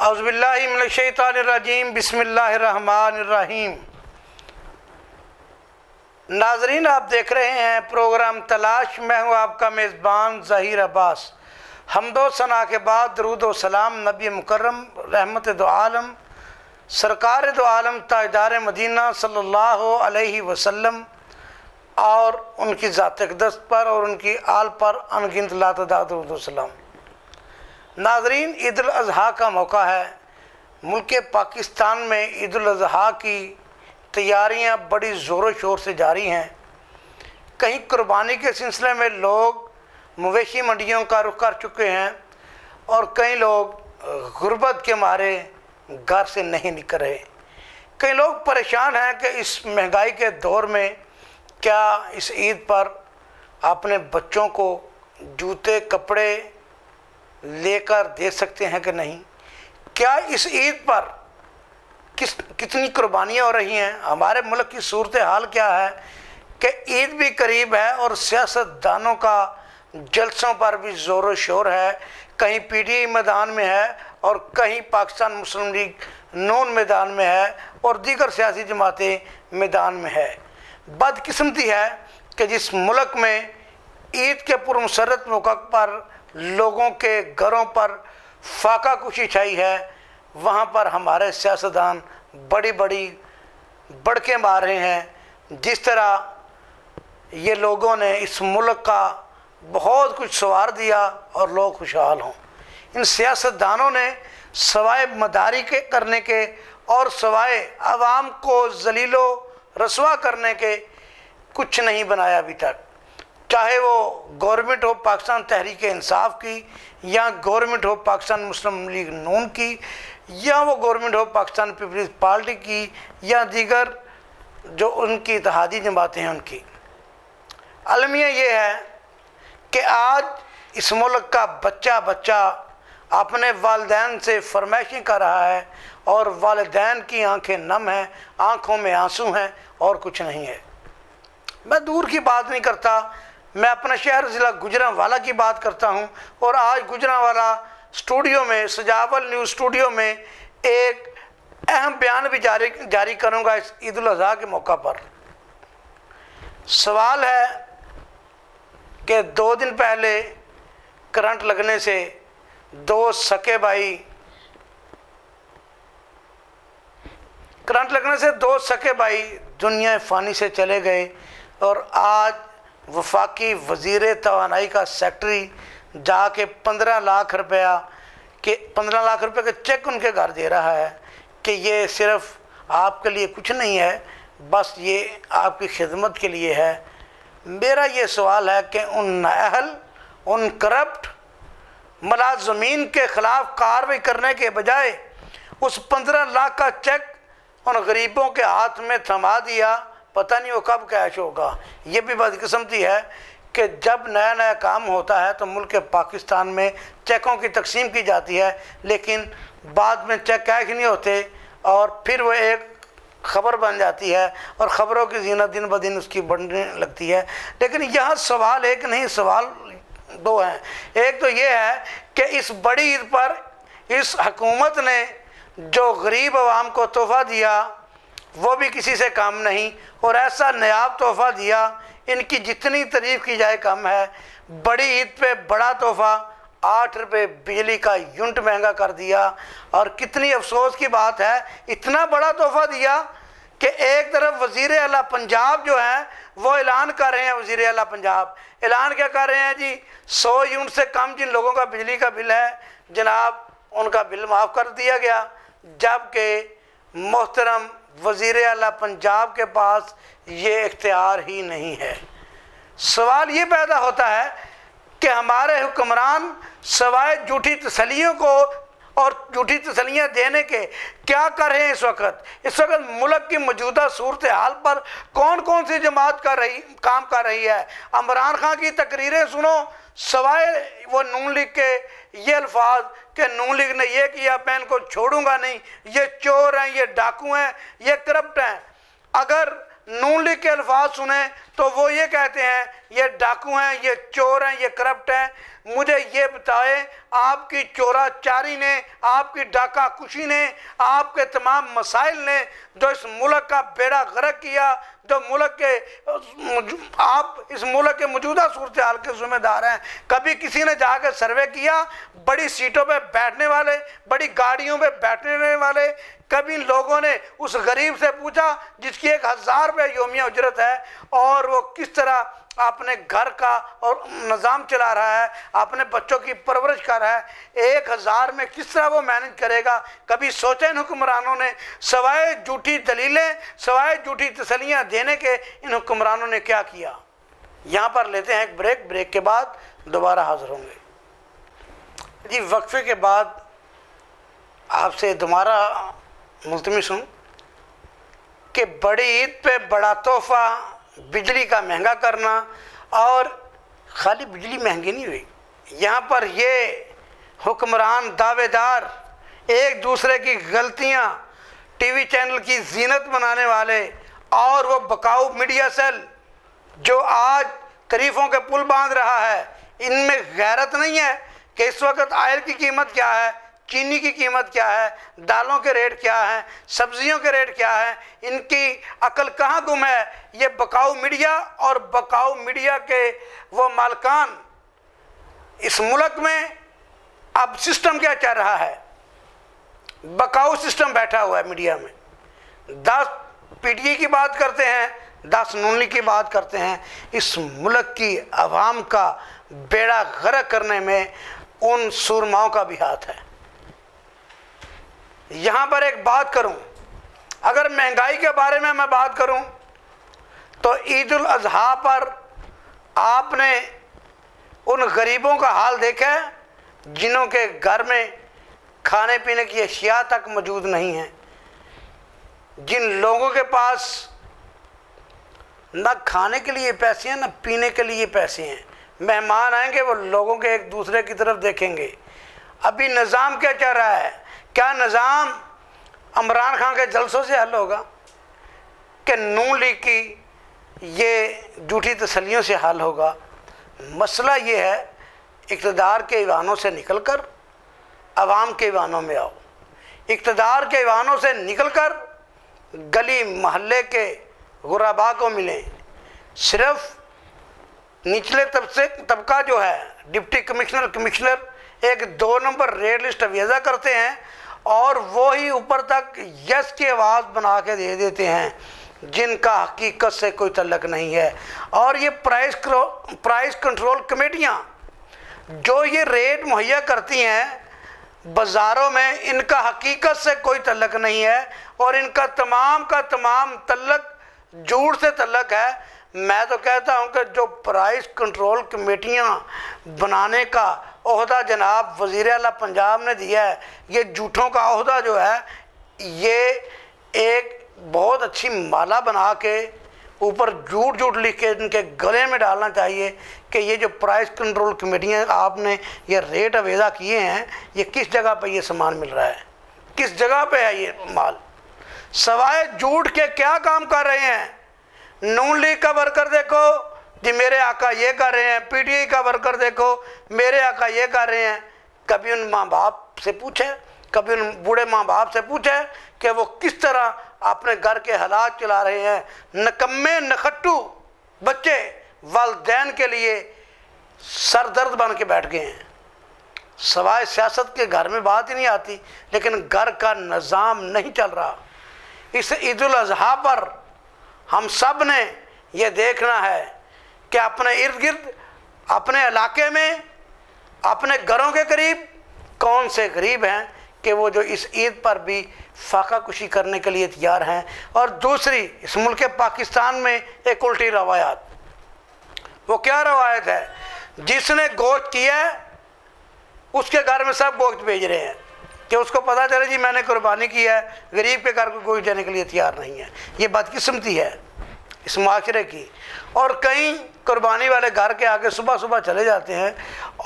औज़ुबिल्लाहि मिनश्शैतानिर्रजीम बिस्मिल्लाहिर्रहमानिर्रहीम। नाजरीन, आप देख रहे हैं प्रोग्राम तलाश। मैं हूँ आपका मेज़बान ज़हीर अब्बास। हम्दो सना के बाद दरूद व सलाम नबी मुकर्रम रहमत दो आलम सरकार दो आलम ताजदार मदीना सल्लल्लाहु अलैहि वसल्लम और उनकी ज़ात अक़दस पर और उनकी आल पर अनगिनत लातदाद दरूद व सलाम। नाजरीन, ईद उल अज़हा का मौका है। मुल्क पाकिस्तान में ईद उल अज़हा की तैयारियां बड़ी ज़ोरों शोर से जारी हैं। कहीं कुर्बानी के सिलसिले में लोग मवेशी मंडियों का रुख कर चुके हैं और कई लोग गुर्बत के मारे घर से नहीं निकल रहे। कई लोग परेशान हैं कि इस महंगाई के दौर में क्या इस ईद पर अपने बच्चों को जूते कपड़े लेकर दे सकते हैं कि नहीं। क्या इस ईद पर कितनी कुर्बानियाँ हो रही हैं। हमारे मुल्क की सूरत हाल क्या है कि ईद भी करीब है और सियासतदानों का जलसों पर भी ज़ोर शोर है। कहीं पीटीआई मैदान में है और कहीं पाकिस्तान मुस्लिम लीग नून मैदान में है और दीगर सियासी जमातें मैदान में है। बदकिस्मती है कि जिस मुल्क में ईद के पुरमसरत मौका पर लोगों के घरों पर फाका कुशी छाई है, वहाँ पर हमारे सियासतदान बड़ी बड़ी बड़के मार रहे हैं। जिस तरह ये लोगों ने इस मुल्क का बहुत कुछ संवार दिया और लोग खुशहाल हों। इन सियासतदानों ने सवाए मदारी के करने के और सवाए आवाम को जलीलो रसवा करने के कुछ नहीं बनाया अभी तक। चाहे वो गवर्नमेंट हो पाकिस्तान तहरीक इंसाफ की या गवर्नमेंट हो पाकिस्तान मुस्लिम लीग नून की या वो गवर्नमेंट हो पाकिस्तान पीपल्स पार्टी की या दीगर जो उनकी इत्तेहादी जमातें हैं उनकी। अलमिया ये है कि आज इस मुल्क का बच्चा बच्चा अपने वालिदैन से फरमाइशें कर रहा है और वालिदैन की आंखें नम हैं, आंखों में आंसू हैं और कुछ नहीं है। मैं दूर की बात नहीं करता, मैं अपना शहर ज़िला गुजरांवाला की बात करता हूं और आज गुजरांवाला स्टूडियो में सजावल न्यूज़ स्टूडियो में एक अहम बयान भी जारी करूंगा इस ईद उल अज़हा के मौका पर। सवाल है कि 2 दिन पहले करंट लगने से 2 सके भाई दुनिया फ़ानी से चले गए और आज वफाकी वज़ीर तवानाई का सेक्रेटरी जाके 15 लाख रुपए के चेक उनके घर दे रहा है कि ये सिर्फ आपके लिए कुछ नहीं है, बस ये आपकी खिदमत के लिए है। मेरा ये सवाल है कि उन नाअहल, उन करप्ट मुलाज़मीन के ख़िलाफ़ कार्रवाई करने के बजाय उस 15 लाख का चेक उन गरीबों के हाथ में थमा दिया। पता नहीं वो कब कैश होगा। ये भी बदकिस्मती है कि जब नया नया काम होता है तो मुल्क पाकिस्तान में चेकों की तकसीम की जाती है, लेकिन बाद में चेक कैश नहीं होते और फिर वो एक ख़बर बन जाती है और ख़बरों की ज़ीनत दिन ब दिन उसकी बढ़ने लगती है। लेकिन यहाँ सवाल एक नहीं, सवाल 2 हैं। एक तो ये है कि इस बड़ी ईद पर इस हुकूमत ने जो गरीब आवाम को तोहफ़ा दिया वो भी किसी से कम नहीं और ऐसा नायाब तोहफ़ा दिया, इनकी जितनी तारीफ़ की जाए कम है। बड़ी ईद पे बड़ा तोहफ़ा 8 रुपये बिजली का यूनिट महंगा कर दिया और कितनी अफसोस की बात है, इतना बड़ा तोहफ़ा दिया कि एक तरफ वज़ीर आला पंजाब जो हैं वो ऐलान कर रहे हैं। वज़ीर आला पंजाब ऐलान क्या कर रहे हैं जी, 100 यूनिट से कम जिन लोगों का बिजली का बिल है जनाब उनका बिल माफ़ कर दिया गया, जबकि मोहतरम वज़ीर आला पंजाब के पास ये इख्तियार ही नहीं है। सवाल ये पैदा होता है कि हमारे हुक्मरान सवाए झूठी तसल्लियों को और झूठी तसल्लियाँ देने के क्या कर रहे हैं। इस वक्त मुल्क की मौजूदा सूरत हाल पर कौन कौन सी जमात काम कर रही है। इमरान खान की तकरीरें सुनो, सवाए वो नून लीग के ये अल्फाज कि नून लीग ने ये किया, मैं इनको छोड़ूंगा नहीं, ये चोर हैं, ये डाकू हैं, ये करप्ट हैं। अगर नून लीग के अल्फाज सुने तो वो ये कहते हैं ये डाकू हैं, ये चोर हैं, ये करप्ट हैं। मुझे ये बताए, आपकी चोराचारी ने, आपकी डाका कुशी ने, आपके तमाम मसाइल ने जो इस मुल्क का बेड़ा गर्क किया, जो मुल्क के आप इस मुल्क के मौजूदा सूरत हाल के जिम्मेदार हैं, कभी किसी ने जाकर सर्वे किया? बड़ी सीटों पे बैठने वाले, बड़ी गाड़ियों पे बैठने वाले, कभी लोगों ने उस गरीब से पूछा जिसकी 1000 रुपये योमिया उजरत है और वो किस तरह अपने घर का और निज़ाम चला रहा है, अपने बच्चों की परवरिश कर रहा है, 1000 में किस तरह वो मैनेज करेगा? कभी सोचे इन हुक्मरानों ने? सवाए झूठी दलीलें, सवाए झूठी तसल्लियाँ देने के इन हुक्मरानों ने क्या किया? यहाँ पर लेते हैं एक ब्रेक, ब्रेक के बाद दोबारा हाजिर होंगे जी। वक्फे के बाद आपसे दोबारा मुल्तमिस हूँ कि बड़ी ईद पे बड़ा तोहफा, बिजली का महंगा करना, और खाली बिजली महंगी नहीं हुई, यहाँ पर ये हुक्मरान दावेदार एक दूसरे की गलतियाँ टीवी चैनल की जीनत बनाने वाले और वो बकाऊ मीडिया सेल जो आज तरीफ़ों के पुल बांध रहा है, इनमें गैरत नहीं है कि इस वक्त आयल की कीमत क्या है, चीनी की कीमत क्या है, दालों के रेट क्या हैं, सब्जियों के रेट क्या हैं? इनकी अकल कहाँ गुम है? ये बकाऊ मीडिया और बकाऊ मीडिया के वो मालकान, इस मुल्क में अब सिस्टम क्या चल रहा है? बकाऊ सिस्टम बैठा हुआ है मीडिया में। 10 पीटीआई की बात करते हैं, 10 नून लीग की बात करते हैं। इस मुल्क की आवाम का बेड़ा गर्क करने में उन सुरमाओं का भी हाथ है। यहाँ पर एक बात करूँ, अगर महंगाई के बारे में मैं बात करूँ तो ईद उल अज़हा पर आपने उन गरीबों का हाल देखा है जिन्हों के घर में खाने पीने की अशिया तक मौजूद नहीं है, जिन लोगों के पास न खाने के लिए पैसे हैं न पीने के लिए पैसे हैं। मेहमान आएंगे वो लोगों के एक दूसरे की तरफ देखेंगे। अभी निज़ाम क्या चल रहा है? क्या निज़ाम इमरान खान के जलसों से हल होगा कि नून लीग की ये झूठी तसल्लियों से हल होगा? मसला ये है, इक़्तिदार के ईवानों से निकलकर अवाम के ईवानों में आओ। इक़्तिदार के ईवानों से निकलकर गली महल्ले के गुराबा को मिलें। सिर्फ निचले तबका जो है, डिप्टी कमिश्नर, कमिश्नर एक 2 नंबर रेड लिस्ट अवेजा करते हैं और वो ही ऊपर तक यस की आवाज़ बना के दे देते हैं जिनका हकीकत से कोई तल्लक नहीं है। और ये प्राइस कंट्रोल कमेटियाँ जो ये रेट मुहैया करती हैं बाज़ारों में, इनका हकीकत से कोई तल्लक नहीं है और इनका तमाम का तमाम तल्लक झूठ से तल्लक है। मैं तो कहता हूं कि जो प्राइस कंट्रोल कमेटियां बनाने का ओहदा जनाब वज़ीर आला पंजाब ने दिया है, ये झूठों का ओहदा जो है, ये एक बहुत अच्छी माला बना के ऊपर झूठ झूठ लिख के इनके गले में डालना चाहिए कि ये जो प्राइस कंट्रोल कमेटियां आपने ये रेट अवेजा किए हैं, ये किस जगह पे ये सामान मिल रहा है, किस जगह पे है ये माल? सवाए झूठ के क्या काम कर रहे हैं? नून लीग का वर्कर देखो जी मेरे आका ये कर रहे हैं, पीटीआई का वर्कर देखो मेरे आका ये कर रहे हैं। कभी उन माँ बाप से पूछे, कभी उन बूढ़े माँ बाप से पूछे कि वो किस तरह अपने घर के हालात चला रहे हैं? नकम्मे नखट्टू बच्चे वालिदैन के लिए सरदर्द बन के बैठ गए हैं। सवाए सियासत के घर में बात ही नहीं आती, लेकिन घर का निज़ाम नहीं चल रहा। इस ईद उल अज़हा पर हम सब ने यह देखना है कि अपने इर्द गिर्द, अपने इलाके में, अपने घरों के करीब कौन से गरीब हैं कि वो जो इस ईद पर भी फाका कुशी करने के लिए तैयार हैं। और दूसरी, इस मुल्क पाकिस्तान में एक उल्टी रवायत, वो क्या रवायत है? जिसने गोश्त किया है उसके घर में सब गोश्त भेज रहे हैं कि उसको पता चले जी मैंने कुर्बानी की है, गरीब के घर को गोश्त देने के लिए तैयार नहीं है। ये बदकिस्मती है इस माशरे की। और कई कुर्बानी वाले घर के आगे सुबह सुबह चले जाते हैं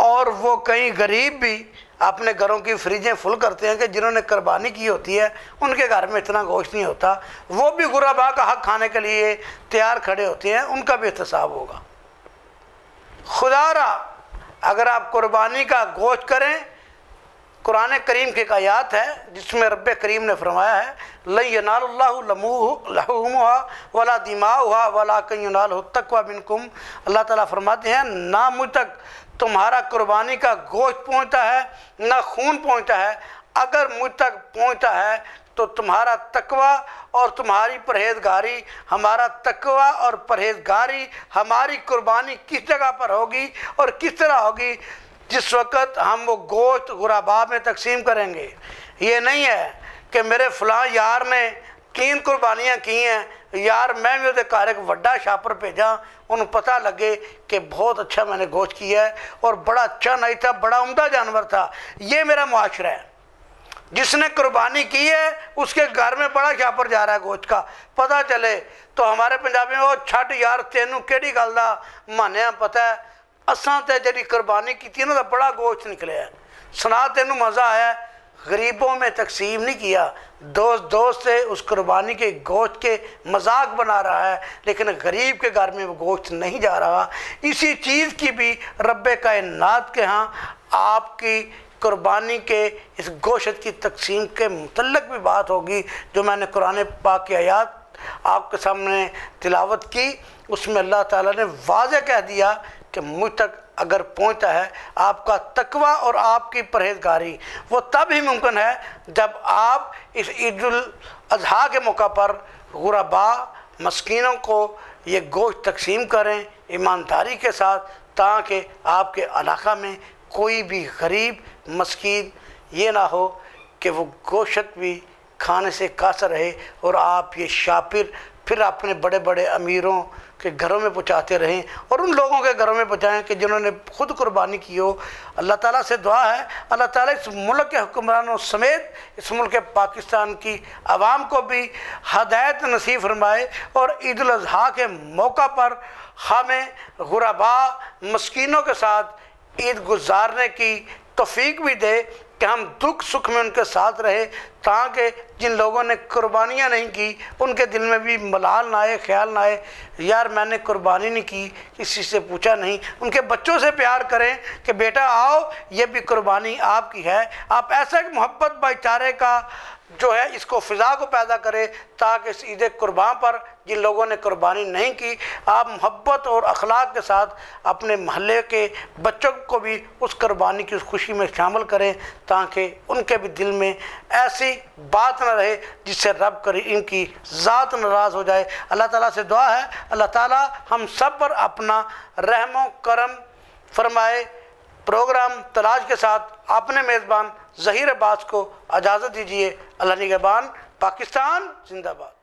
और वो कई गरीब भी अपने घरों की फ्रिजें फुल करते हैं कि जिन्होंने कुर्बानी की होती है उनके घर में इतना गोश्त नहीं होता, वो भी गुराबा का हक खाने के लिए तैयार खड़े होते हैं, उनका भी एहतसाब होगा। खुदारा अगर आप कुर्बानी का गोश्त करें, कुरान करीम की एक आयत है जिसमें रब्बे करीम ने फरमाया है लन यनालुल्लाहु लहूमुहा वला दिमाउहा वलाकिन यनालुहु तक़वा मिनकुम। अल्लाह ताला फरमाते हैं ना मुझ तक तुम्हारा कुर्बानी का गोश्त पहुंचता है ना खून पहुंचता है, अगर मुझ तक पहुंचता है तो तुम्हारा तकवा और तुम्हारी परहेजगारी, हमारा तकवा और परहेजगारी, हमारी कुर्बानी किस जगह पर होगी और किस तरह होगी, जिस वक़्त हम वो गोश्त गुराबा में तकसीम करेंगे। ये नहीं है कि मेरे फ़लाँ यार ने 3 कुर्बानियाँ की हैं, यार मैं भी उसके घर एक वड्डा छापर भेजा, उन्हें पता लगे कि बहुत अच्छा मैंने गोश्त किया है और बड़ा अच्छा नहीं था, बड़ा उम्दा जानवर था। ये मेरा मुआशरा है। जिसने कुर्बानी की है उसके घर में बड़ा छापर जा रहा है गोश्त का, पता चले तो हमारे पंजाबी में वो छड़ यार तेनू केड़ी गल दा मानिया पता है, असां ते जी कुर्बानी की ना बड़ा गोश्त निकलिया, सुना तेनू मज़ा आया। गरीबों में तकसीम नहीं किया, दोस्त दोस्त से उस कुर्बानी के गोश्त के मजाक बना रहा है, लेकिन गरीब के घर में वो गोश्त नहीं जा रहा। इसी चीज़ की भी रब्बे कायनात के यहाँ आपकी कुर्बानी के इस गोश्त की तकसीम के मुतल्लक भी बात होगी, जो मैंने कुरान पाक की आयत आपके सामने तिलावत की। उसमें अल्लाह ताला ने वाज़ेह कह दिया कि मुझ तक अगर पहुंचता है आपका तकवा और आपकी परहेजगारी, वो तब ही मुमकिन है जब आप इस ईद-उल अज़हा के मौका पर गुरबा मस्कीनों को ये गोश्त तकसीम करें ईमानदारी के साथ, ताकि आपके इलाका में कोई भी गरीब मस्कीन ये ना हो कि वो गोश्त भी खाने से कासर रहे और आप ये शापिर फिर अपने बड़े बड़े अमीरों के घरों में पहुँचाते रहें और उन लोगों के घरों में पहुँचाएँ कि जिन्होंने खुद कुर्बानी की हो। अल्लाह ताला से दुआ है अल्लाह ताला इस मुल्क के हुक्मरानों समेत इस मुल्क पाकिस्तान की आवाम को भी हदायत नसीब फरमाए और ईद उल अज़हा के मौका पर हमें गुरबा मस्कीनों के साथ ईद गुजारने की तौफीक भी दे कि हम दुख सुख में उनके साथ रहे, ताकि जिन लोगों ने कुर्बानियाँ नहीं की उनके दिल में भी मलाल ना आए, ख्याल ना आए यार मैंने कुर्बानी नहीं की, किसी से पूछा नहीं। उनके बच्चों से प्यार करें कि बेटा आओ ये भी कुर्बानी आपकी है। आप ऐसा एक मोहब्बत भाईचारे का जो है इसको फ़िज़ा को पैदा करें, ताकि इस ईद कुर्बान पर जिन लोगों ने कुर्बानी नहीं की आप मोहब्बत और अखलाक के साथ अपने महल्ले के बच्चों को भी उस कुर्बानी की उस खुशी में शामिल करें, ताकि उनके भी दिल में ऐसी बात न रहे जिससे रब करीम की ज़ात नाराज़ हो जाए। अल्लाह ताला से दुआ है अल्लाह ताला हम सब पर अपना रहमो करम फरमाए। प्रोग्राम तलाश के साथ अपने मेज़बान ज़हीर अब्बास को इजाज़त दीजिए। अल्लाह निगहबान। पाकिस्तान जिंदाबाद।